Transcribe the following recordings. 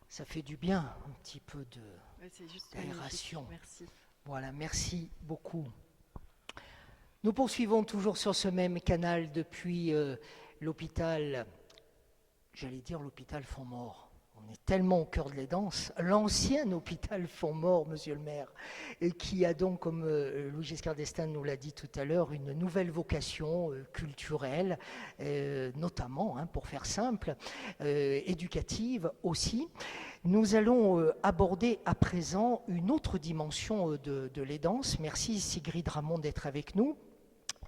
Ça fait du bien, un petit peu Ouais, c'est juste magnifique. d'aération. Merci. Voilà, merci beaucoup. Nous poursuivons toujours sur ce même canal depuis l'hôpital, j'allais dire l'hôpital Fontmort. On est tellement au cœur de les danses. L'ancien hôpital Fontmort, monsieur le maire, et qui a donc, comme Louis Giscard d'Estaing nous l'a dit tout à l'heure, une nouvelle vocation culturelle, notamment, hein, pour faire simple, éducative aussi. Nous allons aborder à présent une autre dimension de les danses. Merci Sigrid Ramon d'être avec nous.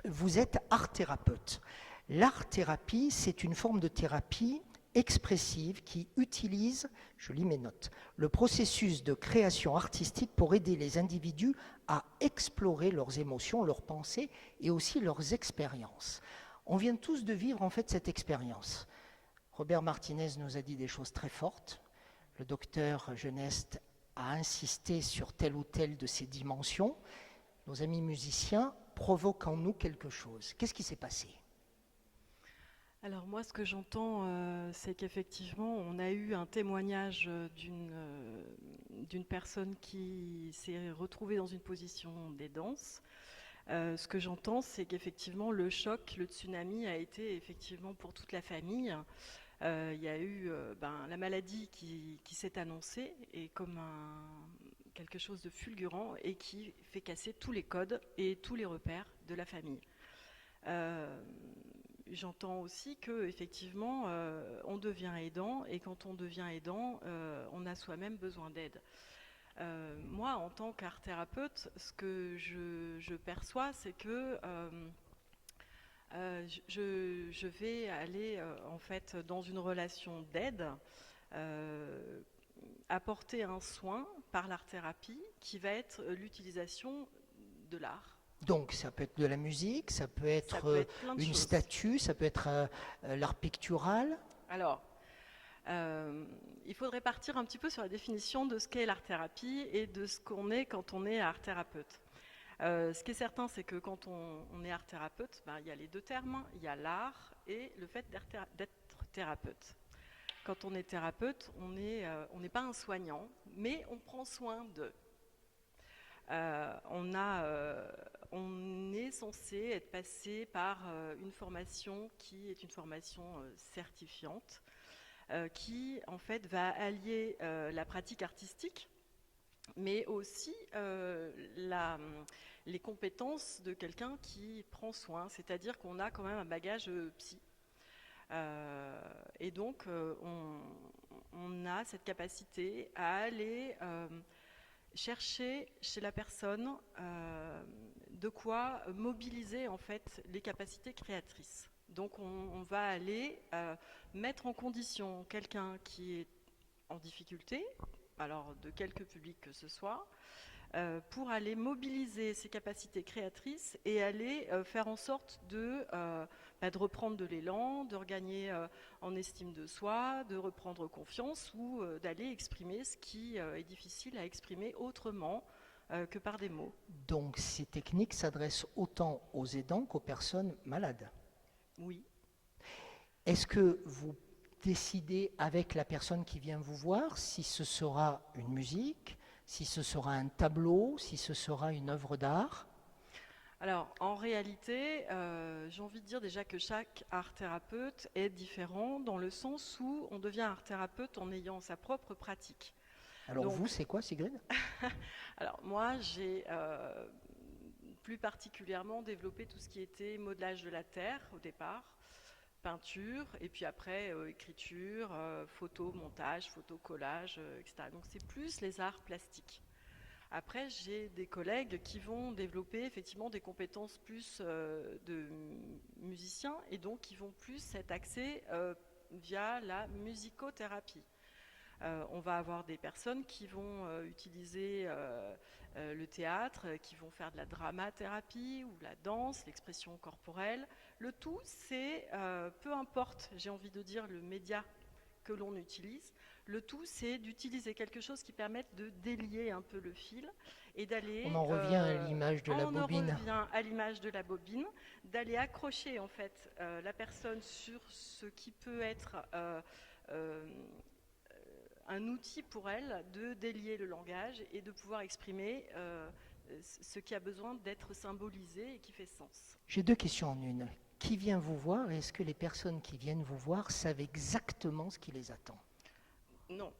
Vous êtes art-thérapeute. L'art-thérapie, c'est une forme de thérapie expressive qui utilise, je lis mes notes, le processus de création artistique pour aider les individus à explorer leurs émotions, leurs pensées et aussi leurs expériences. On vient tous de vivre en fait cette expérience. Robert Martinez nous a dit des choses très fortes. Le docteur Geneste a insisté sur telle ou telle de ces dimensions. Nos amis musiciens provoquent en nous quelque chose. Qu'est-ce qui s'est passé? Alors moi, ce que j'entends, c'est qu'effectivement, on a eu un témoignage d'une personne qui s'est retrouvée dans une position des danses. Ce que j'entends, c'est qu'effectivement, le choc, le tsunami a été effectivement pour toute la famille. Il y a eu la maladie qui s'est annoncée et comme quelque chose de fulgurant et qui fait casser tous les codes et tous les repères de la famille. Euh, J'entends aussi que effectivement, on devient aidant et quand on devient aidant, on a soi-même besoin d'aide. Moi, en tant qu'art thérapeute, ce que je perçois, c'est que je vais aller en fait dans une relation d'aide, euh, apporter un soin par l'art thérapie qui va être l'utilisation de l'art. Donc, ça peut être de la musique, ça peut Ça être peut être plein de une choses. statue, ça peut être l'art pictural. Alors, il faudrait partir un petit peu sur la définition de ce qu'est l'art thérapie et de ce qu'on est quand on est art thérapeute. Ce qui est certain, c'est que quand on est art thérapeute, ben, il y a les deux termes, il y a l'art et le fait d'être thérapeute. Quand on est thérapeute, on n'est pas un soignant, mais on prend soin de. On est censé être passé par une formation qui est une formation certifiante, qui en fait va allier la pratique artistique, mais aussi les compétences de quelqu'un qui prend soin, c'est-à-dire qu'on a quand même un bagage psy. Et donc, on a cette capacité à aller chercher chez la personne de quoi mobiliser en fait les capacités créatrices. Donc, on va aller mettre en condition quelqu'un qui est en difficulté, alors de quelque public que ce soit, pour aller mobiliser ses capacités créatrices et aller faire en sorte de reprendre de l'élan, de regagner en estime de soi, de reprendre confiance ou d'aller exprimer ce qui est difficile à exprimer autrement que par des mots. Donc, ces techniques s'adressent autant aux aidants qu'aux personnes malades. Oui. Est-ce que vous décidez avec la personne qui vient vous voir si ce sera une musique, si ce sera un tableau, si ce sera une œuvre d'art? Alors, en réalité, j'ai envie de dire déjà que chaque art thérapeute est différent dans le sens où on devient art thérapeute en ayant sa propre pratique. Alors vous, Donc, c'est quoi, Sigrid? alors moi, j'ai plus particulièrement développé tout ce qui était modelage de la terre au départ, peinture, et puis après écriture, photo, montage, photo, collage, etc. Donc c'est plus les arts plastiques. Après, j'ai des collègues qui vont développer effectivement des compétences plus de musiciens et donc qui vont plus être axés via la musicothérapie. On va avoir des personnes qui vont utiliser le théâtre, qui vont faire de la dramathérapie ou la danse, l'expression corporelle. Le tout, c'est, peu importe, j'ai envie de dire, le média que l'on utilise, le tout, c'est d'utiliser quelque chose qui permette de délier un peu le fil et On d'aller, en revient à l'image de la on en bobine. revient à l'image de la bobine, d'aller accrocher en fait la personne sur ce qui peut être euh, un outil pour elle de délier le langage et de pouvoir exprimer ce qui a besoin d'être symbolisé et qui fait sens. J'ai 2 questions en une. Qui vient vous voir et est-ce que les personnes qui viennent vous voir savent exactement ce qui les attend? Non.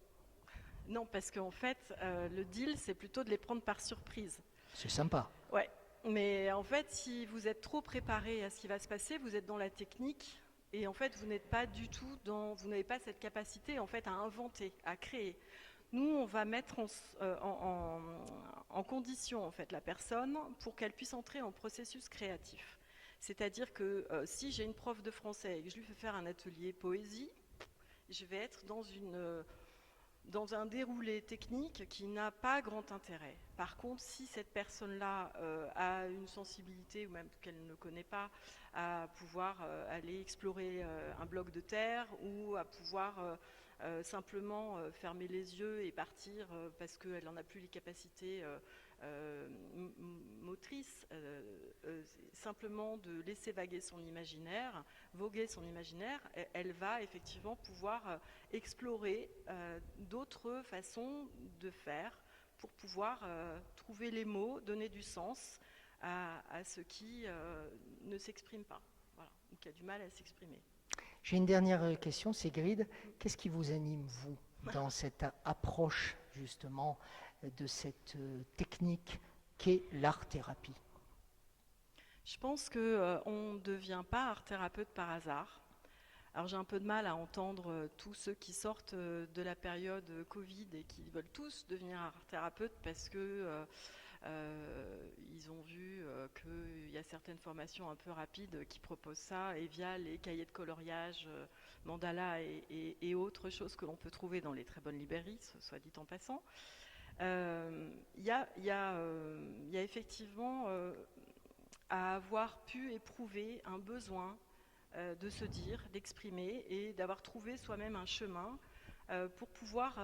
Non, parce qu'en fait, le deal, c'est plutôt de les prendre par surprise. C'est sympa. Ouais. Mais en fait, si vous êtes trop préparé à ce qui va se passer, vous êtes dans la technique et en fait, vous n'êtes pas du tout vous n'avez pas cette capacité en fait à inventer, à créer. Nous, on va mettre en condition en fait la personne pour qu'elle puisse entrer en processus créatif. C'est-à-dire que si j'ai une prof de français et que je lui fais faire un atelier poésie, je vais être dans un déroulé technique qui n'a pas grand intérêt. Par contre, si cette personne-là a une sensibilité, ou même qu'elle ne connaît pas, à pouvoir aller explorer un bloc de terre, ou à pouvoir simplement fermer les yeux et partir parce qu'elle n'en a plus les capacités motrices, simplement de laisser voguer son imaginaire, elle va effectivement pouvoir explorer d'autres façons de faire pour pouvoir trouver les mots, donner du sens à ce qui ne s'exprime pas, voilà, ou qui a du mal à s'exprimer. J'ai une dernière question, Sigrid. Qu'est-ce qui vous anime, vous, dans cette approche, justement, de cette technique qu'est l'art-thérapie? Je pense qu'on ne devient pas art-thérapeute par hasard. Alors j'ai un peu de mal à entendre tous ceux qui sortent de la période Covid et qui veulent tous devenir art-thérapeutes parce que ils ont vu qu'il y a certaines formations un peu rapides qui proposent ça, et via les cahiers de coloriage, mandala et autres choses que l'on peut trouver dans les très bonnes librairies, soit dit en passant. Il y a effectivement à avoir pu éprouver un besoin de se dire, d'exprimer et d'avoir trouvé soi-même un chemin pour pouvoir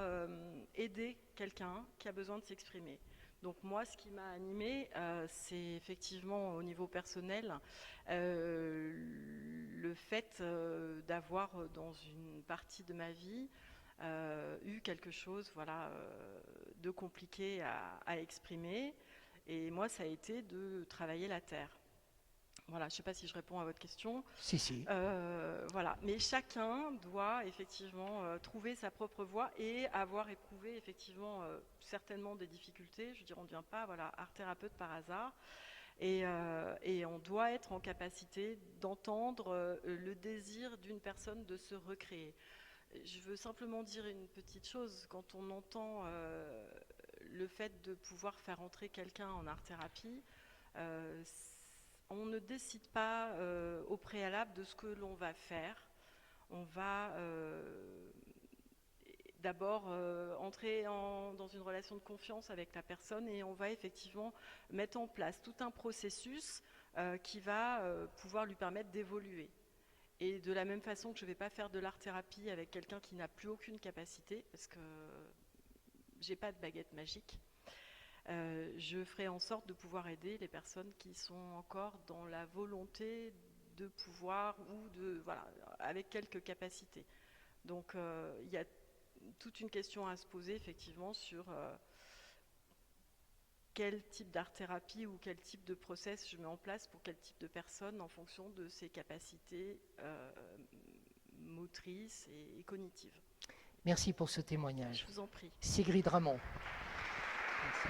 aider quelqu'un qui a besoin de s'exprimer. Donc moi, ce qui m'a animée, c'est effectivement au niveau personnel le fait d'avoir dans une partie de ma vie eu quelque chose de compliqué à exprimer. Et moi, ça a été de travailler la terre. Voilà, je ne sais pas si je réponds à votre question. Si. Voilà, mais chacun doit effectivement trouver sa propre voie et avoir éprouvé effectivement certainement des difficultés. Je veux dire, on ne devient pas art-thérapeute par hasard. Et on doit être en capacité d'entendre le désir d'une personne de se recréer. Je veux simplement dire une petite chose. Quand on entend le fait de pouvoir faire entrer quelqu'un en art-thérapie, on ne décide pas au préalable de ce que l'on va faire. On va d'abord entrer dans une relation de confiance avec la personne et on va effectivement mettre en place tout un processus qui va pouvoir lui permettre d'évoluer. Et de la même façon que je ne vais pas faire de l'art-thérapie avec quelqu'un qui n'a plus aucune capacité, parce que j'ai pas de baguette magique, je ferai en sorte de pouvoir aider les personnes qui sont encore dans la volonté de pouvoir avec quelques capacités. Donc il y a toute une question à se poser effectivement sur quel type d'art-thérapie ou quel type de process je mets en place pour quel type de personne en fonction de ses capacités motrices et cognitives. Merci pour ce témoignage. Je vous en prie. Sigrid Ramond. Merci.